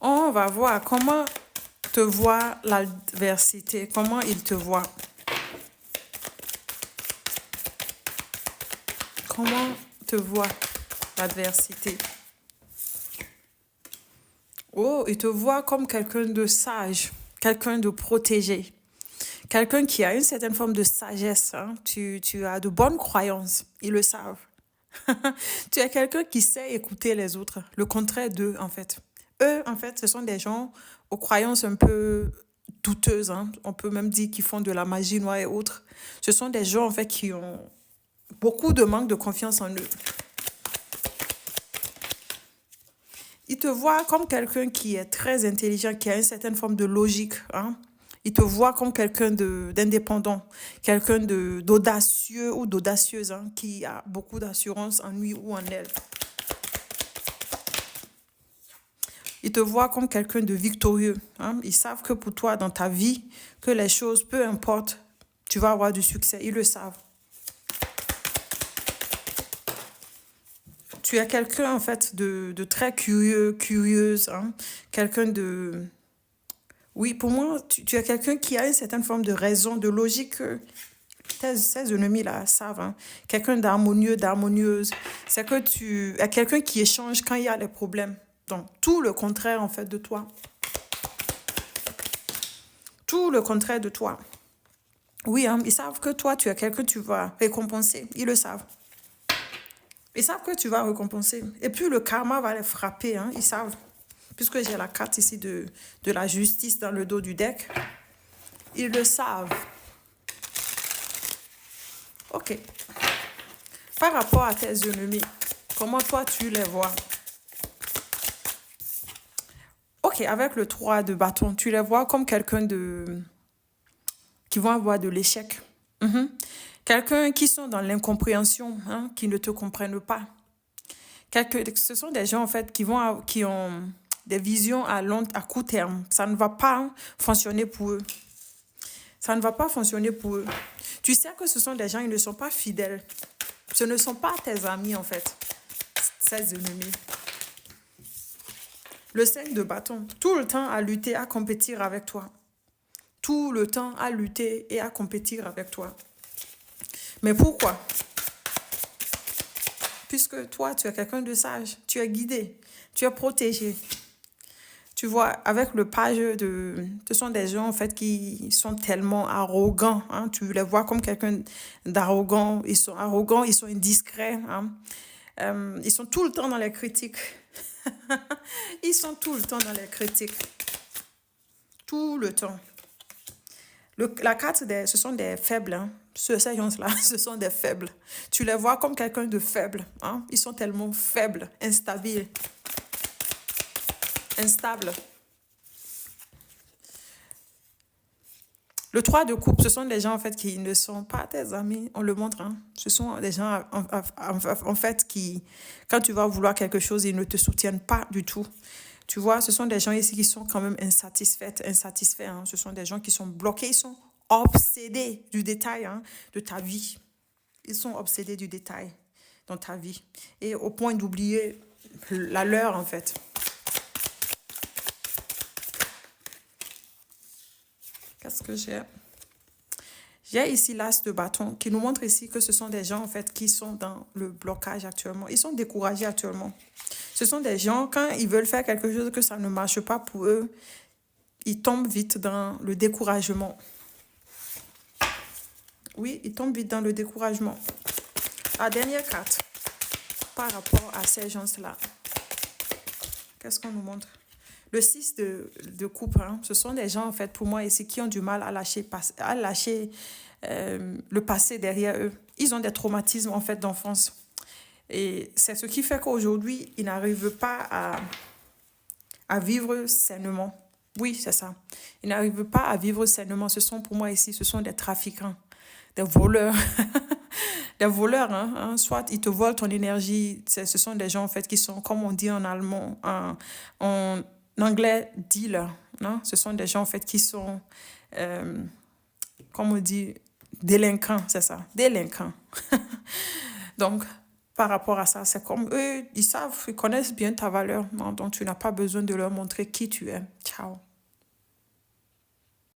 On va voir comment te voit l'adversité, comment il te voit. Comment te voit l'adversité? Oh, il te voit comme quelqu'un de sage, quelqu'un de protégé, quelqu'un qui a une certaine forme de sagesse. Hein. Tu as de bonnes croyances, ils le savent. Tu es quelqu'un qui sait écouter les autres, le contraire d'eux, en fait. Eux, en fait, ce sont des gens aux croyances un peu douteuses. Hein. On peut même dire qu'ils font de la magie noire et autres. Ce sont des gens, en fait, qui ont beaucoup de manque de confiance en eux. Il te voit comme quelqu'un qui est très intelligent, qui a une certaine forme de logique. Hein. Il te voit comme quelqu'un d'indépendant, quelqu'un d'audacieux ou d'audacieuse, hein, qui a beaucoup d'assurance en lui ou en elle. Il te voit comme quelqu'un de victorieux. Hein. Ils savent que pour toi, dans ta vie, que les choses, peu importe, tu vas avoir du succès. Ils le savent. Tu es quelqu'un, en fait, de très curieux, curieuse. Hein. Quelqu'un de... Oui, pour moi, tu es quelqu'un qui a une certaine forme de raison, de logique que ces ennemis-là savent. Hein. Quelqu'un d'harmonieux, d'harmonieuse. C'est que tu es quelqu'un qui échange quand il y a des problèmes. Donc, tout le contraire, en fait, de toi. Tout le contraire de toi. Oui, hein, ils savent que toi, tu es quelqu'un que tu vas récompenser. Ils le savent. Ils savent que tu vas récompenser. Et puis, le karma va les frapper. Hein, ils savent. Puisque j'ai la carte ici de la justice dans le dos du deck. Ils le savent. OK. Par rapport à tes ennemis, comment toi, tu les vois? OK, avec le 3 de bâton, tu les vois comme quelqu'un qui vont avoir de l'échec. Quelqu'un qui sont dans l'incompréhension, hein, qui ne te comprennent pas. Ce sont des gens, en fait, qui ont des visions à court terme. Ça ne va pas fonctionner pour eux. Ça ne va pas fonctionner pour eux. Tu sais que ce sont des gens, ils ne sont pas fidèles. Ce ne sont pas tes amis, en fait, ces ennemis. Le 5 de bâton, tout le temps à lutter, à compétir avec toi. Tout le temps à lutter et à compétir avec toi. Mais pourquoi? Puisque toi, tu es quelqu'un de sage, tu es guidé, tu es protégé. Tu vois, avec le page ce sont des gens en fait qui sont tellement arrogants. Hein, tu les vois comme quelqu'un d'arrogant. Ils sont arrogants, ils sont indiscrets. Hein, ils sont tout le temps dans les critiques. Ils sont tout le temps dans les critiques. Tout le temps. La carte, ce sont des faibles. Hein. Ces gens-là, ce sont des faibles. Tu les vois comme quelqu'un de faible. Hein. Ils sont tellement faibles, instables. Instables. Le 3 de coupe, ce sont des gens en fait qui ne sont pas tes amis, on le montre. Hein. Ce sont des gens en fait qui, quand tu vas vouloir quelque chose, ils ne te soutiennent pas du tout. Tu vois, ce sont des gens ici qui sont quand même insatisfaits. Hein. Ce sont des gens qui sont bloqués, ils sont obsédés du détail hein, de ta vie. Ils sont obsédés du détail dans ta vie. Et au point d'oublier la leur en fait. Qu'est-ce que j'ai? J'ai ici l'as de bâton qui nous montre ici que ce sont des gens en fait qui sont dans le blocage actuellement. Ils sont découragés actuellement. Ce sont des gens, quand ils veulent faire quelque chose que ça ne marche pas pour eux, ils tombent vite dans le découragement. Oui, ils tombent vite dans le découragement. La dernière carte par rapport à ces gens-là. Qu'est-ce qu'on nous montre? Le 6 de coupe, hein, ce sont des gens, en fait, pour moi, ici, qui ont du mal à lâcher le passé derrière eux. Ils ont des traumatismes, en fait, d'enfance. Et c'est ce qui fait qu'aujourd'hui, ils n'arrivent pas à vivre sainement. Oui, c'est ça. Ils n'arrivent pas à vivre sainement. Ce sont, pour moi, ici, ce sont des trafiquants, des voleurs. Des voleurs, hein, soit ils te volent ton énergie. Ce sont des gens, en fait, qui sont, comme on dit en allemand, en anglais, dealer. Non? Ce sont des gens, en fait, qui sont, comme on dit, délinquants, c'est ça, délinquants. Donc, par rapport à ça. C'est comme eux, ils savent, ils connaissent bien ta valeur. Non, donc, tu n'as pas besoin de leur montrer qui tu es. Ciao.